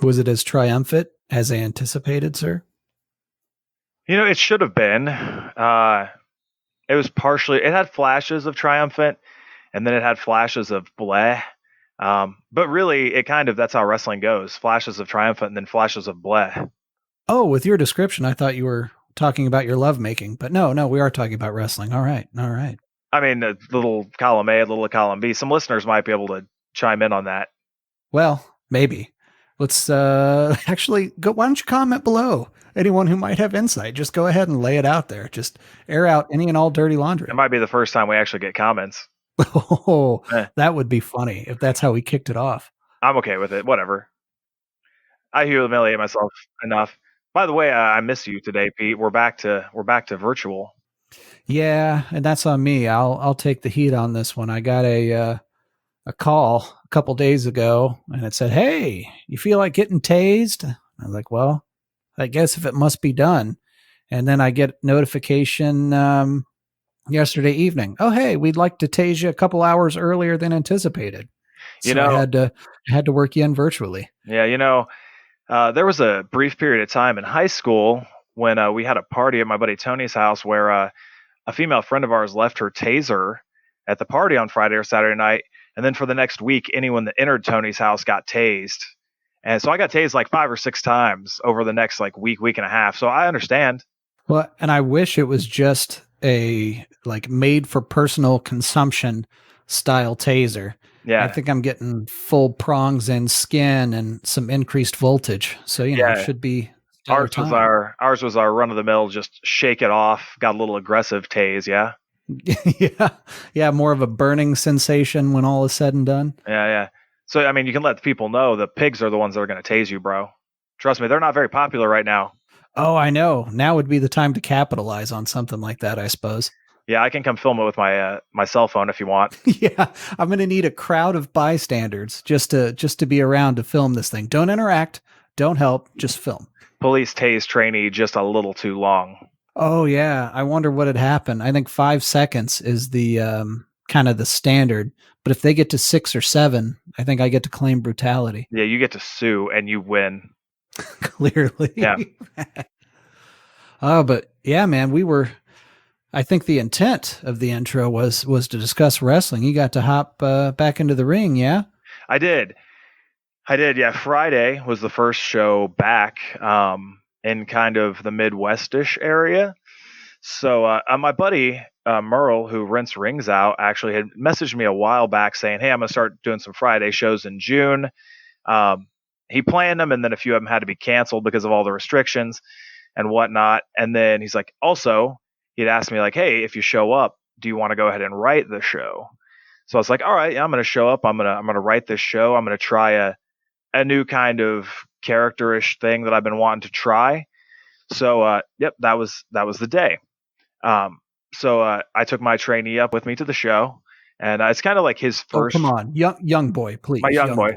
Was it as triumphant as anticipated, sir? It should have been. It was partially, it had flashes of triumphant, and then it had flashes of bleh. But really, that's how wrestling goes. Flashes of triumphant and then flashes of bleh. Oh, with your description, I thought you were talking about your lovemaking, but no, we are talking about wrestling. All right. I mean, a little column A, a little column B. Some listeners might be able to chime in on that. Well, maybe. Let's actually go. Why don't you comment below? Anyone who might have insight, just go ahead and lay it out there. Just air out any and all dirty laundry. It might be the first time we actually get comments. Oh, that would be funny if that's how we kicked it off. I'm okay with it. Whatever. I humiliate myself enough. By the way, I miss you today, Pete. We're back to virtual. Yeah, and that's on me. I'll take the heat on this one. I got a call a couple days ago, and it said, "Hey, you feel like getting tased?" I was like, "Well, I guess if it must be done." And then I get notification yesterday evening. "Oh, hey, we'd like to tase you a couple hours earlier than anticipated." So I had to work you in virtually. Yeah, there was a brief period of time in high school when we had a party at my buddy Tony's house where a female friend of ours left her taser at the party on Friday or Saturday night. And then for the next week, anyone that entered Tony's house got tased. And so I got tased like 5 or 6 times over the next week and a half. So I understand. Well, and I wish it was just a made for personal consumption style taser. Yeah. I think I'm getting full prongs and skin and some increased voltage. So, it should be ours was our run of the mill, just shake it off, got a little aggressive tase, yeah. Yeah, more of a burning sensation when all is said and done. Yeah. So I mean, you can let the people know the pigs are the ones that are going to tase you, bro. Trust me, they're not very popular right now. Oh, I know. Now would be the time to capitalize on something like that, I suppose. Yeah, I can come film it with my cell phone if you want. Yeah, I'm going to need a crowd of bystanders just to be around to film this thing. Don't interact, don't help, just film. Police tase trainee just a little too long. Oh yeah, I wonder what had happened. I think 5 seconds is the kind of the standard, but if they get to 6 or 7, I think I get to claim brutality. Yeah, you get to sue and you win. Clearly. Yeah. Oh, but yeah, man, I think the intent of the intro was to discuss wrestling. You got to hop back into the ring, yeah? I did. Yeah, Friday was the first show back in kind of the Midwest-ish area. So my buddy Merle, who rents rings out, actually had messaged me a while back saying, "Hey, I'm going to start doing some Friday shows in June." He planned them, and then a few of them had to be canceled because of all the restrictions and whatnot. And then he's like, also, he'd asked me like, "Hey, if you show up, do you want to go ahead and write the show?" So I was like, "All right, yeah, I'm going to show up. I'm going to write this show. I'm going to try a new kind of character-ish thing that I've been wanting to try." So yep, that was the day. So I took my trainee up with me to the show, and it's kind of like his first. Oh, come on, young boy, please. My young boy.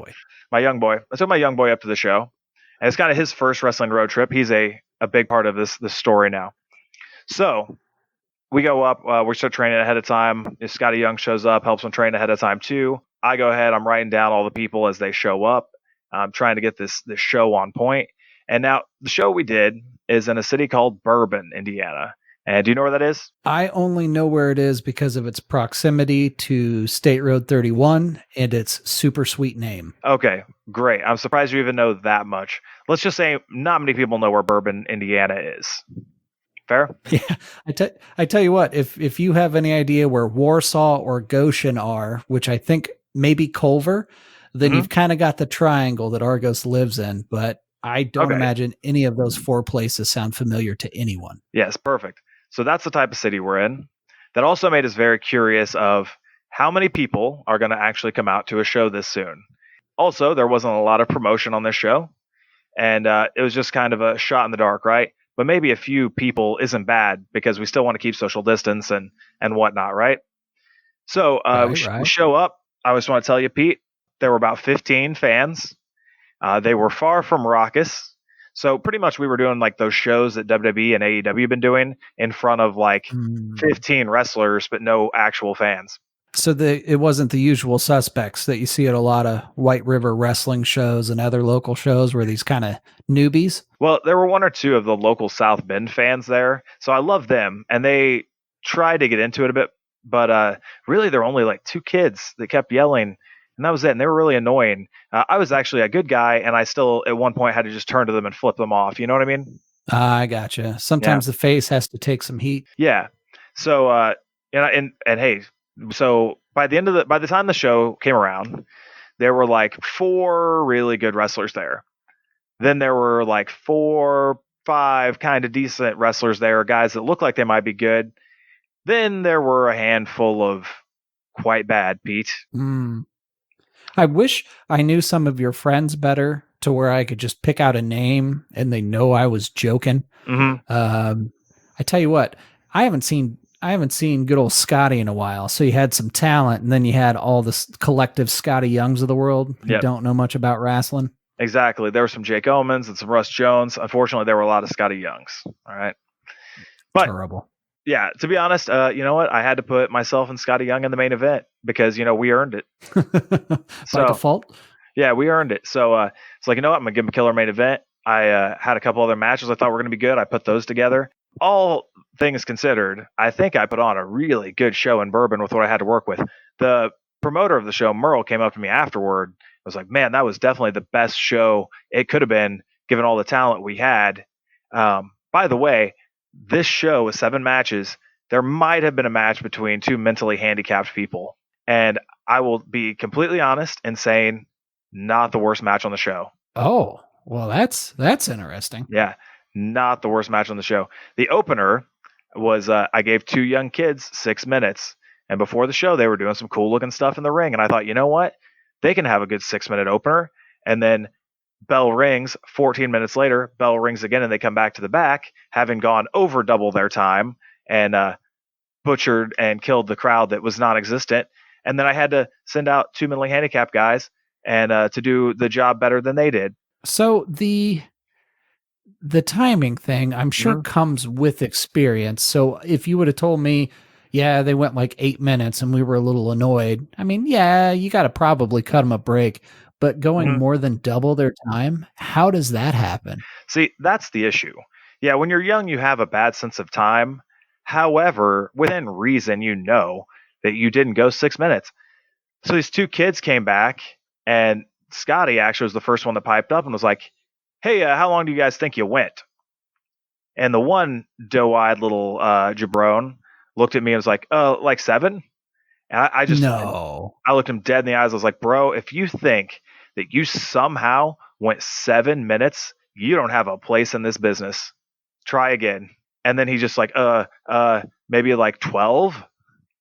I took my young boy up to the show, and it's kind of his first wrestling road trip. He's a big part of this story now. So we go up, we start training ahead of time. Scotty Young shows up, helps him train ahead of time too. I go ahead, I'm writing down all the people as they show up. I'm trying to get this show on point. And now the show we did is in a city called Bourbon, Indiana. And do you know where that is? I only know where it is because of its proximity to State Road 31 and its super sweet name. Okay, great. I'm surprised you even know that much. Let's just say not many people know where Bourbon, Indiana is. Fair? Yeah. I tell you what, if you have any idea where Warsaw or Goshen are, which I think maybe Culver, then you've kind of got the triangle that Argos lives in, but I don't imagine any of those 4 places sound familiar to anyone. Yes, perfect. So that's the type of city we're in. That also made us very curious of how many people are going to actually come out to a show this soon. Also, there wasn't a lot of promotion on this show, and it was just kind of a shot in the dark, right? But maybe a few people isn't bad because we still want to keep social distance and whatnot, right? So we show up. I just want to tell you, Pete, there were about 15 fans. They were far from raucous. So pretty much we were doing like those shows that WWE and AEW have been doing in front of like 15 wrestlers, but no actual fans. So it wasn't the usual suspects that you see at a lot of White River wrestling shows and other local shows where these kind of newbies. Well, there were one or two of the local South Bend fans there, so I love them, and they tried to get into it a bit, but really there were only like two kids that kept yelling, and that was it. And they were really annoying. I was actually a good guy, and I still at one point had to just turn to them and flip them off. You know what I mean? I gotcha. Yeah, Sometimes the face has to take some heat. yeah. So and hey, so by the time the show came around, there were like four really good wrestlers there. Then there were like four, five kind of decent wrestlers there, guys that looked like they might be good. Then there were a handful of quite bad, Pete. Mm. I wish I knew some of your friends better to where I could just pick out a name and they know I was joking. Mm-hmm. I tell you what, I haven't seen good old Scotty in a while. So you had some talent, and then you had all this collective Scotty Youngs of the world who Yep, don't know much about wrestling. exactly. There were some Jake Owens and some Russ Jones. Unfortunately, there were a lot of Scotty Youngs. All right. But Terrible. yeah, to be honest, you know what? I had to put myself and Scotty Young in the main event because, we earned it. By So default. yeah, we earned it. So it's like, you know what? I'm going to give him a killer main event. I had a couple other matches I thought were going to be good. I put those together. All things considered, I think I put on a really good show in Bourbon with what I had to work with. The promoter of the show, Merle, came up to me afterward. I was like, man, that was definitely the best show it could have been given all the talent we had. By the way, this show with 7 matches, there might have been a match between two mentally handicapped people. And I will be completely honest in saying not the worst match on the show. Oh, well, that's interesting. Yeah, not the worst match on the show. The opener was I gave two young kids 6 minutes, and before the show, they were doing some cool looking stuff in the ring, and I thought, you know what, they can have a good 6 minute opener, and then bell rings. 14 minutes later, bell rings again, and they come back to the back, having gone over double their time and butchered and killed the crowd that was non-existent. And then I had to send out two mentally handicapped guys and to do the job better than they did. So the timing thing, I'm sure Mm-hmm. comes with experience. So if you would have told me, yeah, they went like 8 minutes and we were a little annoyed. I mean, yeah, you got to probably cut them a break, but going Mm-hmm. more than double their time, how does that happen? See, that's the issue. Yeah, when you're young, you have a bad sense of time. However, within reason, you know that you didn't go 6 minutes. So these two kids came back, and Scotty actually was the first one that piped up and was like, hey, how long do you guys think you went? And the one doe-eyed little jabron looked at me and was like, like 7? And No. I looked him dead in the eyes. I was like, bro, if you think that you somehow went 7 minutes, you don't have a place in this business. Try again. And then he's just like, maybe like 12. And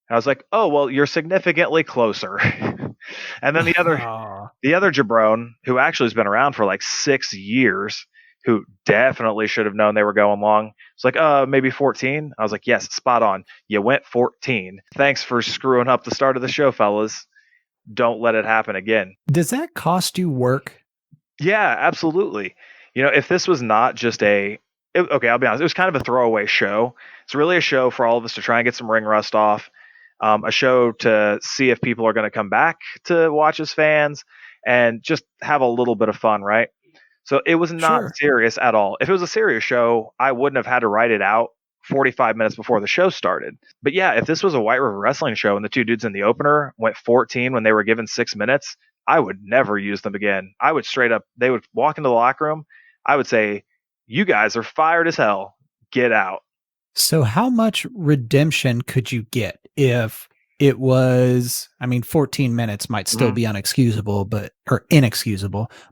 I was like, oh, well, you're significantly closer. And then Oh, the other jabron, who actually has been around for like 6 years, who definitely should have known they were going long. It's like, maybe 14. I was like, yes, spot on. You went 14. Thanks for screwing up the start of the show, fellas. Don't let it happen again. does that cost you work? Yeah, absolutely. If this was not just okay, I'll be honest, it was kind of a throwaway show. It's really a show for all of us to try and get some ring rust off, a show to see if people are going to come back to watch as fans and just have a little bit of fun, right? So it was not Sure. serious at all. If it was a serious show, I wouldn't have had to write it out 45 minutes before the show started. But yeah, if this was a White River Wrestling show and the two dudes in the opener went 14 when they were given 6 minutes, I would never use them again. I would straight up, they would walk into the locker room. I would say, you guys are fired as hell. Get out. So how much redemption could you get if it was, I mean, 14 minutes might still Mhm. be inexcusable,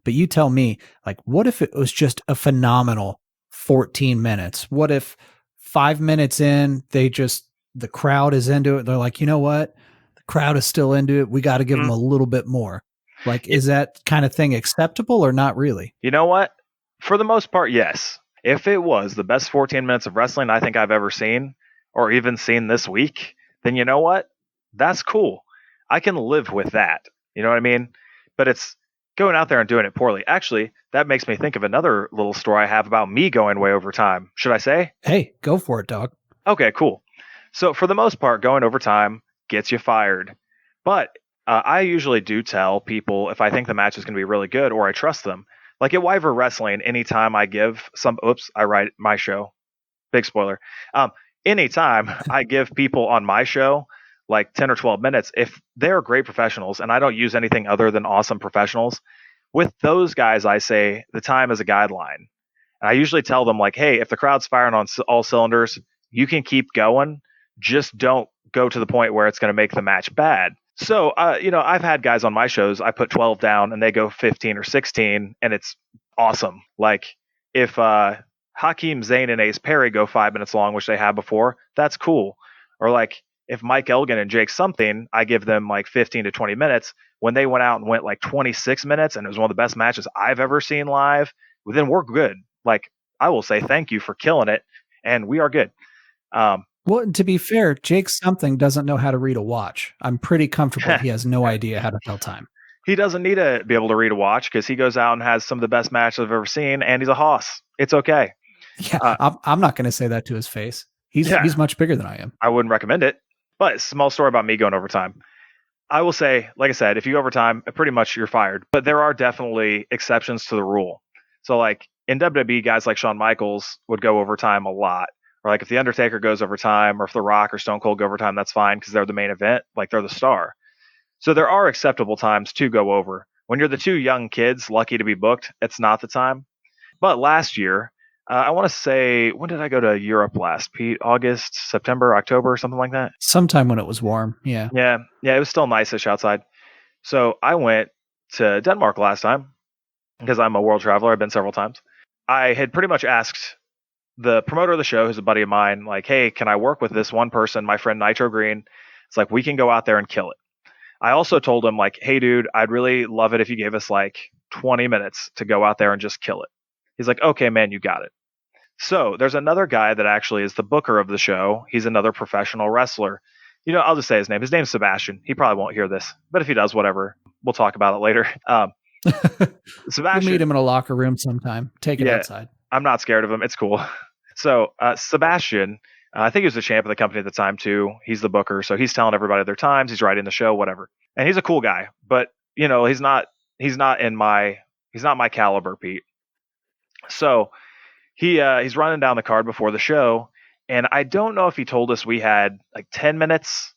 but you tell me, like, what if it was just a phenomenal 14 minutes? What if 5 minutes in, the crowd is into it. They're like, you know what? The crowd is still into it. We got to give them Mhm. a little bit more. Like, Y- is that kind of thing acceptable or not really? You know what? For the most part, yes. If it was the best 14 minutes of wrestling I think I've ever seen, or even seen this week, then you know what? That's cool. I can live with that. You know what I mean? But it's going out there and doing it poorly. Actually, that makes me think of another little story I have about me going way over time. Should I say? Hey, go for it, dog. Okay, cool. So for the most part, going over time gets you fired. But I usually do tell people if I think the match is going to be really good or I trust them. Like at Wyver Wrestling, anytime I give some, oops, I write my show, big spoiler. Um, Anytime I give people on my show like 10 or 12 minutes, if they're great professionals and I don't use anything other than awesome professionals, with those guys, I say the time is a guideline. And I usually tell them, like, hey, if the crowd's firing on all cylinders, you can keep going. Just don't go to the point where it's going to make the match bad. So, I've had guys on my shows, I put 12 down and they go 15 or 16, and it's awesome. Like, if Hakeem Zayn and Ace Perry go 5 minutes long, which they have before, that's cool. Or like, if Mike Elgin and Jake something, I give them like 15 to 20 minutes. When they went out and went like 26 minutes, and it was one of the best matches I've ever seen live, well, then we're good. Like, I will say thank you for killing it, and we are good. Um, Well, to be fair, Jake something doesn't know how to read a watch. I'm pretty comfortable he has no idea how to tell time. he doesn't need to be able to read a watch because he goes out and has some of the best matches I've ever seen, and he's a hoss. It's okay. Yeah, Uh, I'm not going to say that to his face. yeah, He's much bigger than I am. I wouldn't recommend it. But small story about me going overtime. I will say, like I said, if you go overtime, pretty much you're fired. But there are definitely exceptions to the rule. So, like in WWE, guys like Shawn Michaels would go overtime a lot. Or like if the Undertaker goes overtime, or if The Rock or Stone Cold go overtime, that's fine because they're the main event, like they're the star. So there are acceptable times to go over. When you're the two young kids lucky to be booked, it's not the time. But last year, I want to say, when did I go to Europe last, Pete? August, September, October, something like that? Sometime when it was warm. Yeah. Yeah, yeah, it was still nice-ish outside. So I went to Denmark last time because I'm a world traveler. I've been several times. I had pretty much asked the promoter of the show, who's a buddy of mine, like, hey, can I work with this one person, my friend Nitro Green? It's like, we can go out there and kill it. I also told him, like, hey, dude, I'd really love it if you gave us like 20 minutes to go out there and just kill it. He's like, okay, man, you got it. So there's another guy that actually is the booker of the show. He's another professional wrestler. I'll just say his name. His name's Sebastian. He probably won't hear this, but if he does, whatever. We'll talk about it later. We'll meet Sebastian, him in a locker room sometime. Take it yeah, outside. I'm not scared of him. It's cool. So Sebastian, I think he was the champ of the company at the time too. He's the booker, so he's telling everybody their times. He's writing the show, whatever. And he's a cool guy, but he's not my caliber, Pete. So he's running down the card before the show, and I don't know if he told us we had like 10 minutes.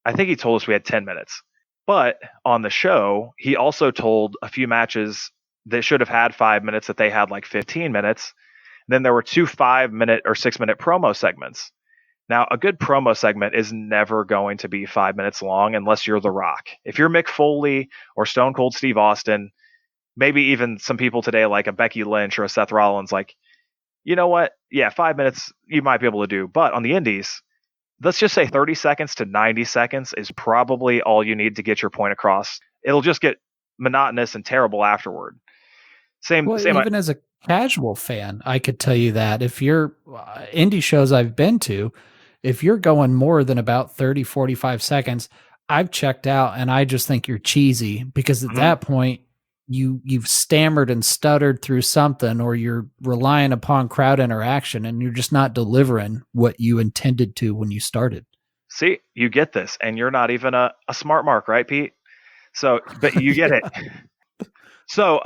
I think he told us we had 10 minutes. But on the show, he also told a few matches that should have had 5 minutes that they had like 15 minutes. Then there were two 5 minute or 6 minute promo segments. Now, a good promo segment is never going to be 5 minutes long unless you're The Rock. If you're Mick Foley or Stone Cold Steve Austin, maybe even some people today like a Becky Lynch or a Seth Rollins, like, you know what? Yeah, 5 minutes you might be able to do. But on the indies, let's just say 30 seconds to 90 seconds is probably all you need to get your point across. It'll just get monotonous and terrible afterward. Well, Same. even as a casual fan, I could tell you that if you're indie shows I've been to, if you're going more than about 30, 45 seconds, I've checked out and I just think you're cheesy because at Mhm. that point you've stammered and stuttered through something or you're relying upon crowd interaction and you're just not delivering what you intended to when you started. See, you get this, and you're not even a smart mark, right, Pete? So, but you get it. So,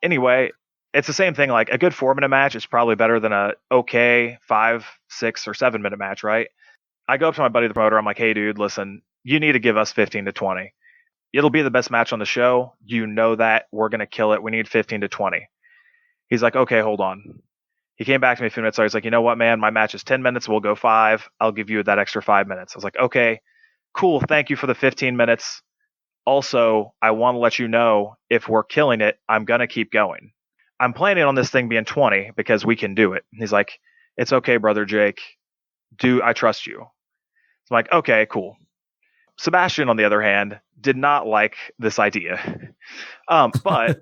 anyway, it's the same thing. Like a good 4 minute match is probably better than a okay 5, 6, or 7 minute match, right? I go up to my buddy, the promoter. I'm like, hey, dude, listen, you need to give us 15 to 20. It'll be the best match on the show. You know that. We're going to kill it. We need 15 to 20. He's like, okay, hold on. He came back to me a few minutes later. He's like, you know what, man? My match is 10 minutes. We'll go 5. I'll give you that extra 5 minutes. I was like, okay, cool. Thank you for the 15 minutes. Also, I want to let you know if we're killing it, I'm going to keep going. I'm planning on this thing being 20 because we can do it. He's like, it's okay, brother Jake. I trust you? I'm like, okay, cool. Sebastian, on the other hand, did not like this idea. But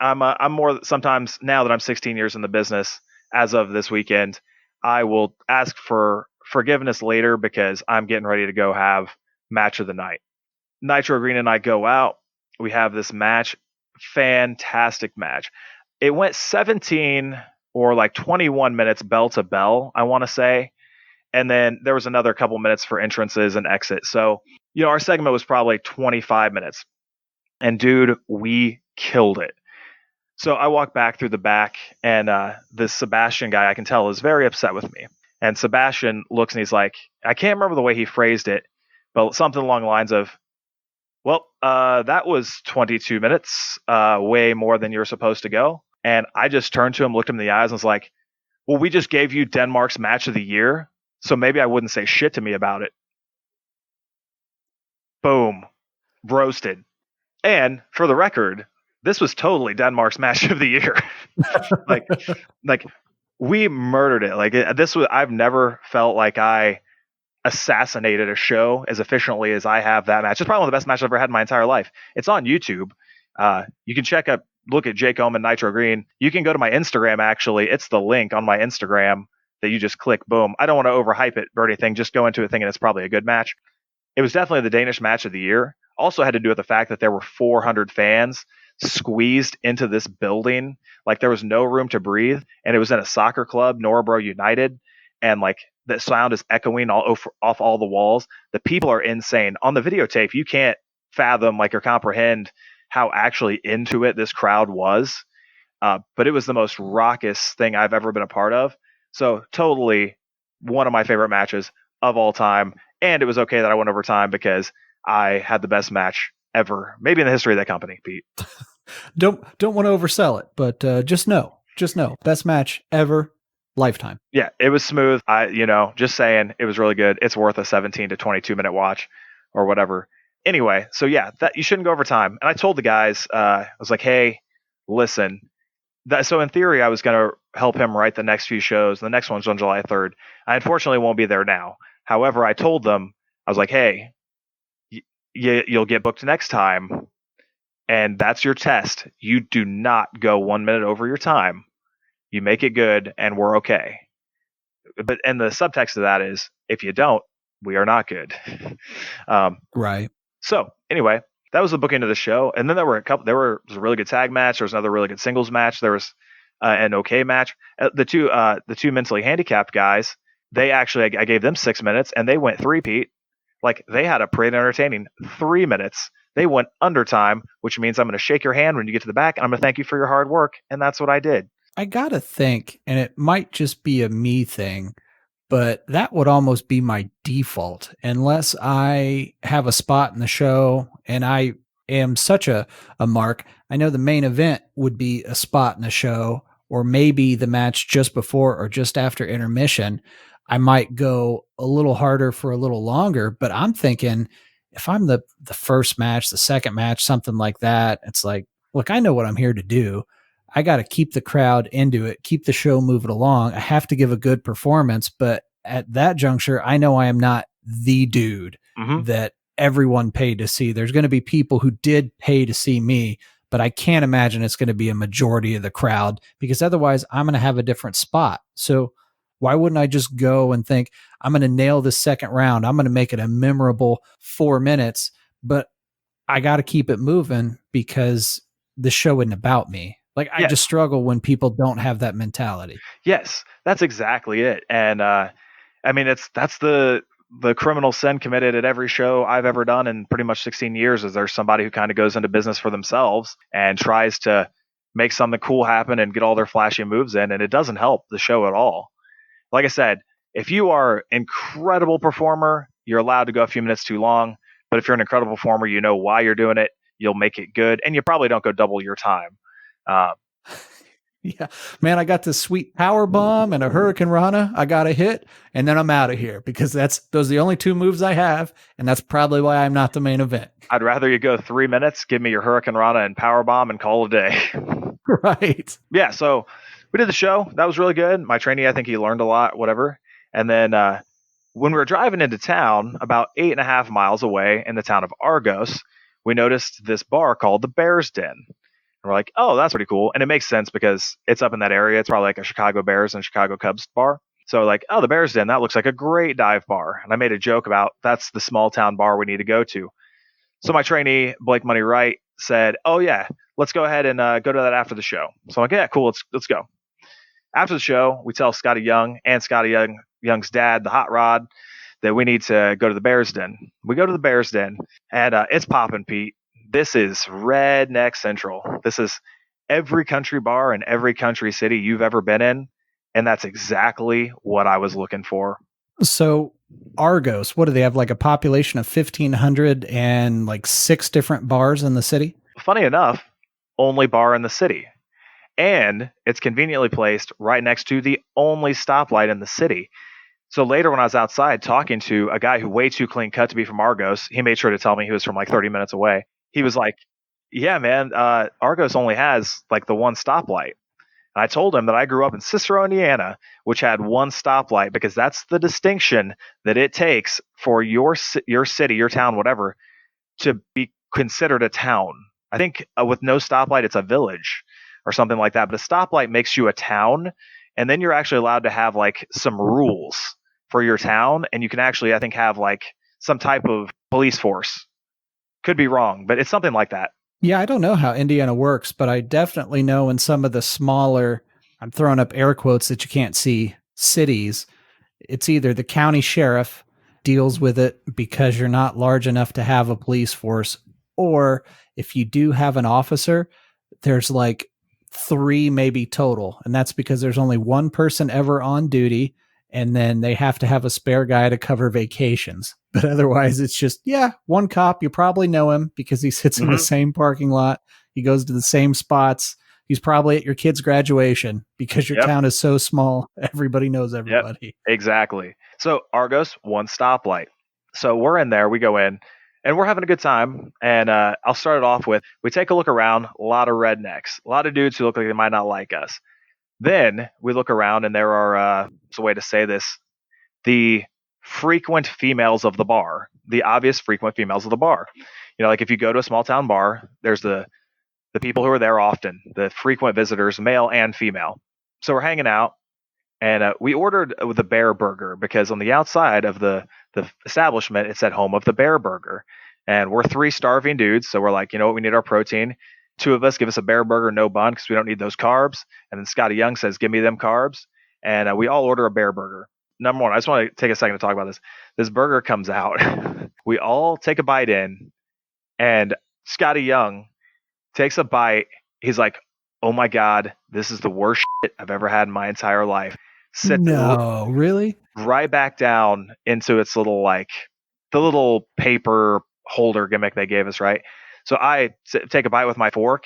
I'm more sometimes now that I'm 16 years in the business. As of this weekend, I will ask for forgiveness later because I'm getting ready to go have match of the night. Nitro Green and I go out. We have this match, fantastic match. It went 17 or like 21 minutes bell to bell, I want to say. And then there was another couple minutes for entrances and exit. So Our segment was probably 25 minutes. And dude, we killed it. So I walk back through the back, and this Sebastian guy, I can tell, is very upset with me. And Sebastian looks and he's like, I can't remember the way he phrased it, but something along the lines of, well, that was 22 minutes, way more than you're supposed to go. And I just turned to him, looked him in the eyes, and was like, well, we just gave you Denmark's match of the year, so maybe I wouldn't say shit to me about it. Boom. Roasted. And for the record, this was totally Denmark's match of the year. like, like we murdered it. I've never felt like I assassinated a show as efficiently as I have that match. It's probably one of the best matches I've ever had in my entire life. It's on YouTube. You can look at Jake Omen Nitro Green. You can go to my Instagram, actually. It's the link on my Instagram that you just click, boom. I don't want to overhype it or anything. Just go into it thinking it's probably a good match. It was definitely the Danish match of the year. Also had to do with the fact that there were 400 fans squeezed into this building. Like there was no room to breathe. And it was in a soccer club, Norbro United. And like the sound is echoing off all the walls. The people are insane. On the videotape, you can't fathom or comprehend how actually into it this crowd was. But it was the most raucous thing I've ever been a part of. So totally one of my favorite matches of all time. And it was okay that I went overtime because I had the best match ever, maybe in the history of that company, Pete. Don't want to oversell it, but just know, best match ever, lifetime. Yeah, it was smooth. Just saying, it was really good. It's worth a 17 to 22 minute watch or whatever. Anyway, so yeah, that you shouldn't go overtime. And I told the guys, I was like, hey, listen. So in theory, I was going to help him write the next few shows. The next one's on July 3rd. I unfortunately won't be there now. However, I told them, I was like, hey, you'll get booked next time. And that's your test. You do not go 1 minute over your time. You make it good and we're okay. And the subtext of that is, if you don't, we are not good. Right. So anyway, that was the booking of the show. And then there was a really good tag match. There was another really good singles match. There was an okay match. The two mentally handicapped guys, I gave them 6 minutes and they went 3-peat. Like they had a pretty entertaining 3 minutes. They went under time, which means I'm going to shake your hand when you get to the back and I'm going to thank you for your hard work. And that's what I did. I got to think, and it might just be a me thing, but that would almost be my default unless I have a spot in the show and I am such a mark. I know the main event would be a spot in the show, or maybe the match just before or just after intermission. I might go a little harder for a little longer, but I'm thinking if I'm the first match, the second match, something like that, it's like, look, I know what I'm here to do. I got to keep the crowd into it, keep the show moving along. I have to give a good performance, but at that juncture, I know I am not the dude that everyone paid to see. There's going to be people who did pay to see me, but I can't imagine it's going to be a majority of the crowd because otherwise I'm going to have a different spot. So why wouldn't I just go and think I'm going to nail this second round? I'm going to make it a memorable 4 minutes, but I got to keep it moving because the show isn't about me. Like I just struggle when people don't have that mentality. Yes, that's exactly it. And that's the criminal sin committed at every show I've ever done in pretty much 16 years. Is there's somebody who kind of goes into business for themselves and tries to make something cool happen and get all their flashy moves in, and it doesn't help the show at all. Like I said, if you are an incredible performer, you're allowed to go a few minutes too long. But if you're an incredible performer, you know why you're doing it. You'll make it good, and you probably don't go double your time. Yeah, man, I got this sweet power bomb and a Hurricane Rana. I got a hit, and then I'm out of here because those are the only two moves I have, and that's probably why I'm not the main event. I'd rather you go 3 minutes, give me your Hurricane Rana and power bomb, and call it a day. Right. Yeah. So we did the show. That was really good. My trainee, I think he learned a lot. Whatever. And then when we were driving into town, about 8.5 miles away in the town of Argos, we noticed this bar called the Bears Den. And we're like, oh, that's pretty cool. And it makes sense because it's up in that area. It's probably like a Chicago Bears and Chicago Cubs bar. So like, oh, the Bears Den, that looks like a great dive bar. And I made a joke about that's the small town bar we need to go to. So my trainee, Blake Money Wright, said, oh, yeah, let's go ahead and go to that after the show. So I'm like, yeah, cool, let's go. After the show, we tell Scotty Young and Scotty Young's dad, the Hot Rod, that we need to go to the Bears Den. We go to the Bears Den, and it's popping, Pete. This is redneck central. This is every country bar in every country city you've ever been in, and that's exactly what I was looking for. So Argos, what do they have? Like a population of 1,500 and like 6 different bars in the city? Funny enough, only bar in the city. And it's conveniently placed right next to the only stoplight in the city. So later, when I was outside talking to a guy who way too clean cut to be from Argos, he made sure to tell me he was from like 30 minutes away. He was like, "Yeah, man, Argos only has like the one stoplight." And I told him that I grew up in Cicero, Indiana, which had one stoplight because that's the distinction that it takes for your city, your town, whatever, to be considered a town. I think with no stoplight, it's a village or something like that. But a stoplight makes you a town, and then you're actually allowed to have like some rules for your town, and you can actually, I think, have like some type of police force. Could be wrong, but it's something like that. Yeah, I don't know how Indiana works, but I definitely know in some of the smaller, I'm throwing up air quotes that you can't see, cities, it's either the county sheriff deals with it because you're not large enough to have a police force, or if you do have an officer, there's like 3 maybe total. And that's because there's only one person ever on duty. And then they have to have a spare guy to cover vacations. But otherwise, it's just, yeah, one cop. You probably know him because he sits in the Hmm. same parking lot. He goes to the same spots. He's probably at your kid's graduation because your Yep. town is so small. Everybody knows Yep. everybody. Exactly. So Argos, one stoplight. So we're in there. We go in, and we're having a good time. And I'll start it off with we take a look around. A lot of rednecks, a lot of dudes who look like they might not like us. Then we look around, and there are what's a way to say this, the frequent females of the bar, the obvious frequent females of the bar. You know, like if you go to a small town bar, there's the people who are there often, the frequent visitors, male and female. So we're hanging out, and we ordered the Bear Burger because on the outside of the establishment it said home of the Bear Burger, and we're 3 starving dudes, so we're like, you know what, we need our protein. 2 of us give us a Bear Burger, no bun, because we don't need those carbs. And then Scotty Young says, "Give me them carbs," and we all order a Bear Burger. Number one, I just want to take a second to talk about this. This burger comes out. We all take a bite in, and Scotty Young takes a bite. He's like, "Oh my god, this is the worst shit I've ever had in my entire life." Sits it No, really? right back down into its little like the little paper holder gimmick they gave us, right? So take a bite with my fork,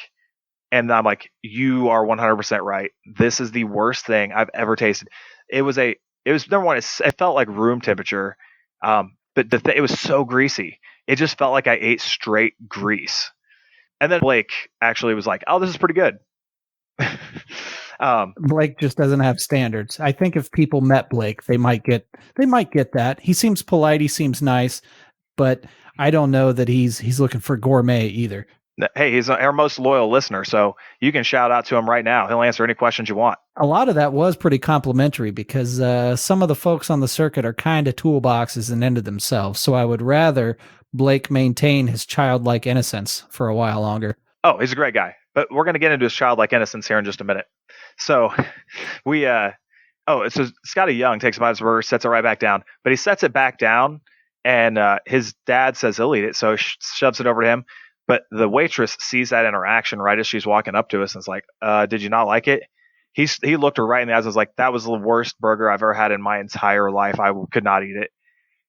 and I'm like, "You are 100% right. This is the worst thing I've ever tasted." It was number one. It felt like room temperature, but it was so greasy. It just felt like I ate straight grease. And then Blake actually was like, "Oh, this is pretty good." um, Blake just doesn't have standards. I think if people met Blake, they might get that. He seems polite, he seems nice, but I don't know that he's looking for gourmet either. hey, he's our most loyal listener, so you can shout out to him right now. He'll answer any questions you want. A lot of that was pretty complimentary because some of the folks on the circuit are kind of toolboxes and into themselves. So I would rather Blake maintain his childlike innocence for a while longer. Oh, he's a great guy, but we're going to get into his childlike innocence here in just a minute. So we so Scotty Young takes a bite of his burger, sets it right back down, but he sets it back down, and his dad says he'll eat it, so shoves it over to him. But the waitress sees that interaction right as she's walking up to us and is like, "Did you not like it?" He looked her right in the eyes and was like, "That was the worst burger I've ever had in my entire life. I could not eat it."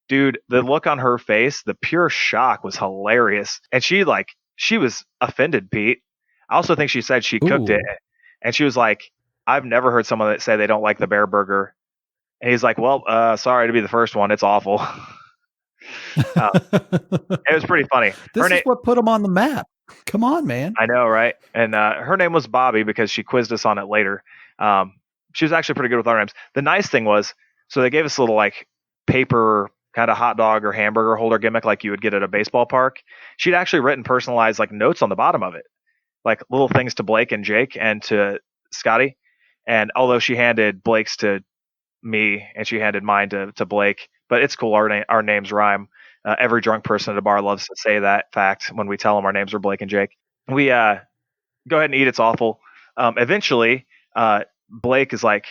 Dude, the look on her face, the pure shock was hilarious, and she was offended, Pete. I also think she said she cooked it, Ooh. and she was like, "I've never heard someone that say they don't like the Bear Burger." And he's like, "Well, sorry to be the first one. It's awful." uh, it was pretty funny. Her This is name, what put him on the map. Come on, man. I know, right? And her name was Bobby because she quizzed us on it later. Um, she was actually pretty good with our names. The nice thing was, so they gave us a little like paper kind of hot dog or hamburger holder gimmick like you would get at a baseball park. She'd actually written personalized like notes on the bottom of it, like little things to Blake and Jake and to Scotty. And although she handed Blake's to me and she handed mine to Blake, but it's cool. Our names rhyme. Every drunk person at a bar loves to say that fact when we tell them our names are Blake and Jake. We go ahead and eat. It's awful. Eventually, Blake is like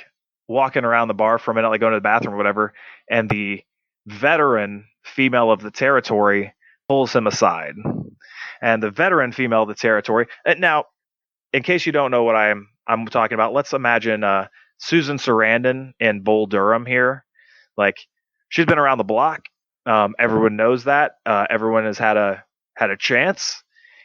walking around the bar for a minute, like going to the bathroom or whatever, and veteran female of the territory pulls him aside. And the veteran female of the territory. Now, in case you don't know what I'm talking about, let's imagine Susan Sarandon in Bull Durham here. Like, she's been around the block. Everyone knows that. Everyone has had a chance,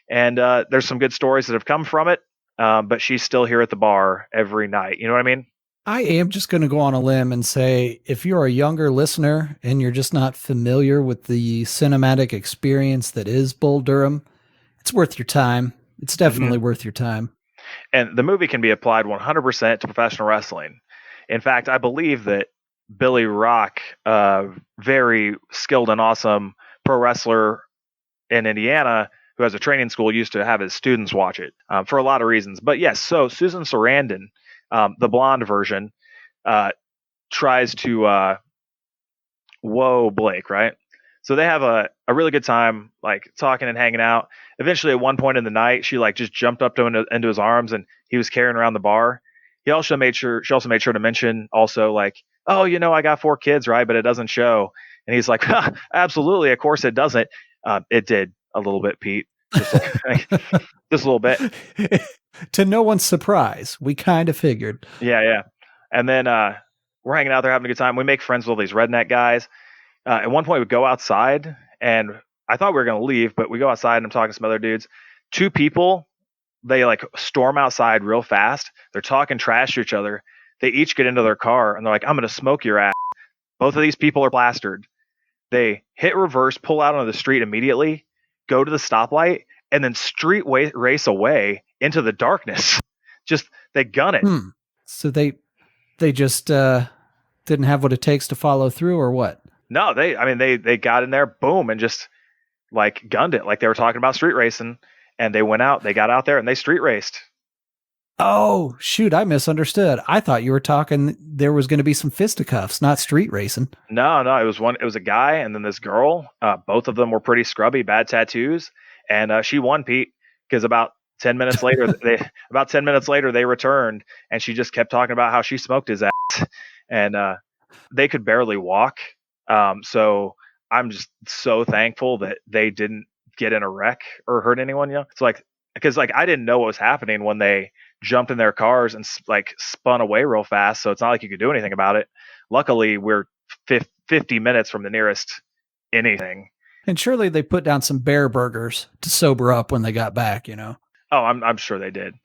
and there's some good stories that have come from it. But she's still here at the bar every night. You know what I mean? I am just going to go on a limb and say if you're a younger listener and you're just not familiar with the cinematic experience that is Bull Durham, it's worth your time. It's definitely Hmm. worth your time. And the movie can be applied 100% to professional wrestling. In fact, I believe that Billy Rock, very skilled and awesome pro wrestler in Indiana who has a training school, used to have his students watch it for a lot of reasons. But yes, so Susan Sarandon, the blonde version, uh, tries to whoa Blake, right? So they have a really good time, like talking and hanging out. Eventually, at one point in the night, she like just jumped up to him into his arms, and he was carrying around the bar. She also made sure to mention also like, oh, I got 4 kids, right? But it doesn't show. And he's like, absolutely, of course it doesn't. It did a little bit, Pete, just just a little bit. To no one's surprise, we kind of figured. Yeah, yeah. And then we're hanging out there having a good time. We make friends with all these redneck guys. At one point, we go outside, and I thought we were going to leave, but we go outside, and I'm talking to some other dudes. 2 people, they like storm outside real fast. They're talking trash to each other. They each get into their car, and they're like, I'm going to smoke your ass. Both of these people are plastered. They hit reverse, pull out onto the street immediately, go to the stoplight, and then race away into the darkness. Just, they gun it. So they just didn't have what it takes to follow through, or what? No, they got in there, boom, and just like gunned it, like they were talking about street racing, and they went out, they got out there, and they street raced. Oh, shoot, I misunderstood. I thought you were talking there was going to be some fisticuffs, not street racing. No, no, it was a guy, and then this girl. Both of them were pretty scrubby, bad tattoos, and she won, Pete, because about 10 minutes later they returned, and she just kept talking about how she smoked his ass, and they could barely walk. So I'm just so thankful that they didn't get in a wreck or hurt anyone. It's like, because like I didn't know what was happening when they jumped in their cars and like spun away real fast. So it's not like you could do anything about it. Luckily, we're 50 minutes from the nearest anything. And surely they put down some bear burgers to sober up when they got back, you know? Oh, I'm sure they did.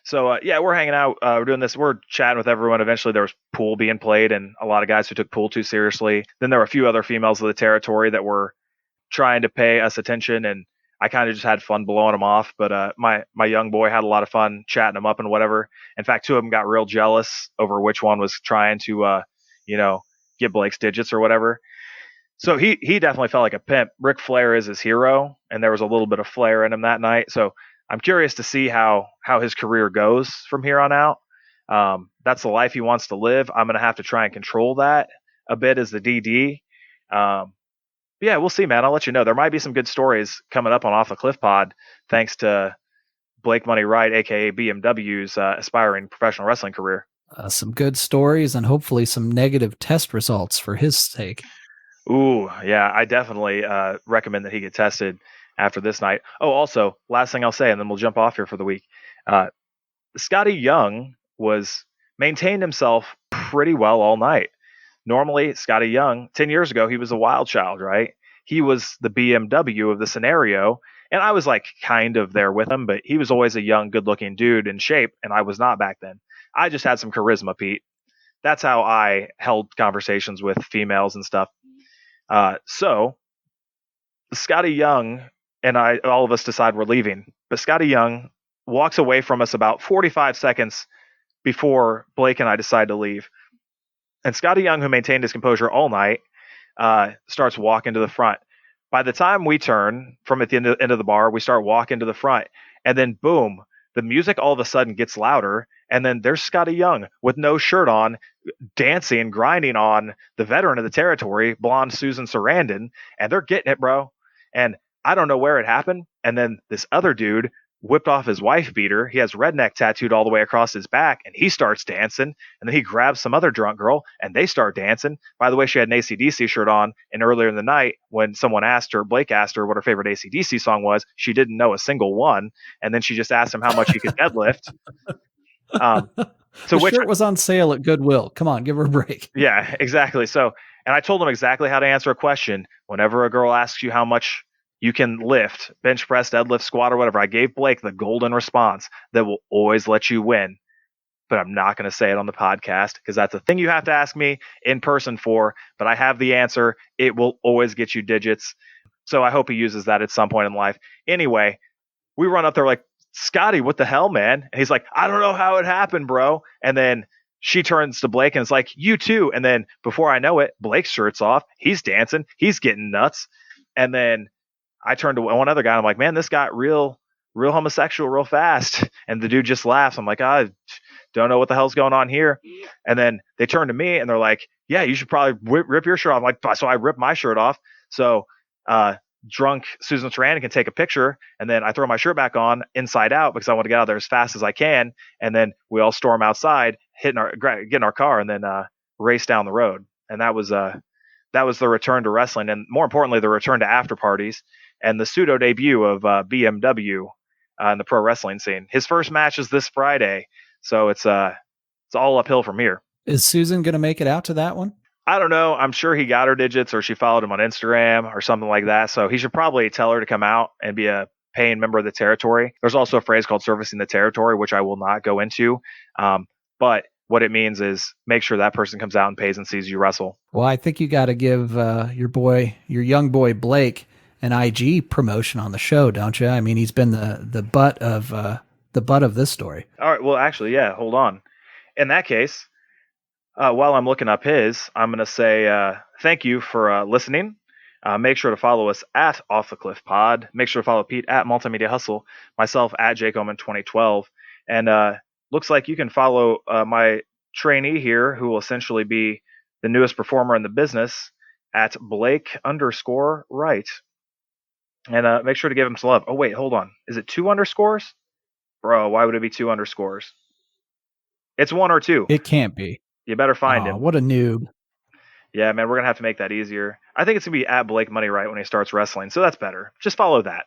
So yeah, we're hanging out. We're doing this. We're chatting with everyone. Eventually, there was pool being played, and a lot of guys who took pool too seriously. Then there were a few other females of the territory that were trying to pay us attention, and I kind of just had fun blowing them off. But my young boy had a lot of fun chatting them up and whatever. In fact, 2 of them got real jealous over which one was trying to you know get Blake's digits or whatever. So he definitely felt like a pimp. Ric Flair is his hero, and there was a little bit of flair in him that night. So I'm curious to see how his career goes from here on out. That's the life he wants to live. I'm going to have to try and control that a bit as the DD. But yeah, we'll see, man. I'll let you know. There might be some good stories coming up on Off the Cliff Pod, thanks to Blake Money Wright, aka BMW's aspiring professional wrestling career. Some good stories and hopefully some negative test results for his sake. Ooh, yeah, I definitely recommend that he get tested after this night. Oh, also, last thing I'll say, and then we'll jump off here for the week. Uh, Scotty Young was maintained himself pretty well all night. Normally, Scotty Young, 10 years ago, he was a wild child, right? He was the BMW of the scenario. And I was like kind of there with him, but he was always a young, good looking dude in shape. And I was not back then. I just had some charisma, Pete. That's how I held conversations with females and stuff. So Scotty Young and I, all of us decide we're leaving. But Scotty Young walks away from us about 45 seconds before Blake and I decide to leave. And Scotty Young, who maintained his composure all night, starts walking to the front. By the time we turn from at the end of the bar, we start walking to the front. And then, boom, the music all of a sudden gets louder. And then there's Scotty Young with no shirt on, dancing, grinding on the veteran of the territory, blonde Susan Sarandon. And they're getting it, bro. And I don't know where it happened. And then this other dude whipped off his wife beater. He has redneck tattooed all the way across his back, and he starts dancing. And then he grabs some other drunk girl, and they start dancing. By the way, she had an AC/DC shirt on, and earlier in the night, when someone asked her, Blake asked her what her favorite AC/DC song was, she didn't know a single one. And then she just asked him how much he could deadlift. The shirt was on sale at Goodwill. Come on, give her a break. Yeah, exactly. So, and I told him exactly how to answer a question. Whenever a girl asks you how much you can lift, bench press, deadlift, squat, or whatever, I gave Blake the golden response that will always let you win. But I'm not going to say it on the podcast because that's a thing you have to ask me in person for. But I have the answer. It will always get you digits. So I hope he uses that at some point in life. Anyway, we run up there like, Scotty, what the hell, man? And he's like, I don't know how it happened, bro. And then she turns to Blake and it's like, you too. And then before I know it, Blake's shirt's off. He's dancing. He's getting nuts. And then I turned to one other guy and I'm like, man, this got real homosexual real fast. And the dude just laughs. I'm like, I don't know what the hell's going on here. And then they turn to me and they're like, yeah, you should probably rip your shirt off. I'm like, so I ripped my shirt off. So, drunk Susan Sarandon can take a picture, and then I throw my shirt back on inside out because I want to get out of there as fast as I can. And then we all storm outside, get in our car, and then race down the road. And that was the return to wrestling, and more importantly, the return to after parties and the pseudo debut of BMW in the pro wrestling scene. His first match is this Friday, so it's all uphill from here. Is Susan going to make it out to that one? I don't know. I'm sure he got her digits or she followed him on Instagram or something like that. So he should probably tell her to come out and be a paying member of the territory. There's also a phrase called servicing the territory, which I will not go into. But what it means is make sure that person comes out and pays and sees you wrestle. Well, I think you got to give your young boy Blake, an IG promotion on the show, don't you? I mean, he's been the butt of this story. All right. Well, actually, yeah. Hold on. In that case, while I'm looking up his, I'm going to say thank you for listening. Make sure to follow us at Off the Cliff Pod. Make sure to follow Pete at Multimedia Hustle, myself at Jake Oman 2012. And looks like you can follow my trainee here, who will essentially be the newest performer in the business, at Blake_Wright. And make sure to give him some love. Oh, wait, hold on. Is it 2 underscores? Bro, why would it be 2 underscores? It's 1 or 2. It can't be. You better find him. What a noob. Yeah, man, we're going to have to make that easier. I think it's going to be at Blake Money Right when he starts wrestling, so that's better. Just follow that.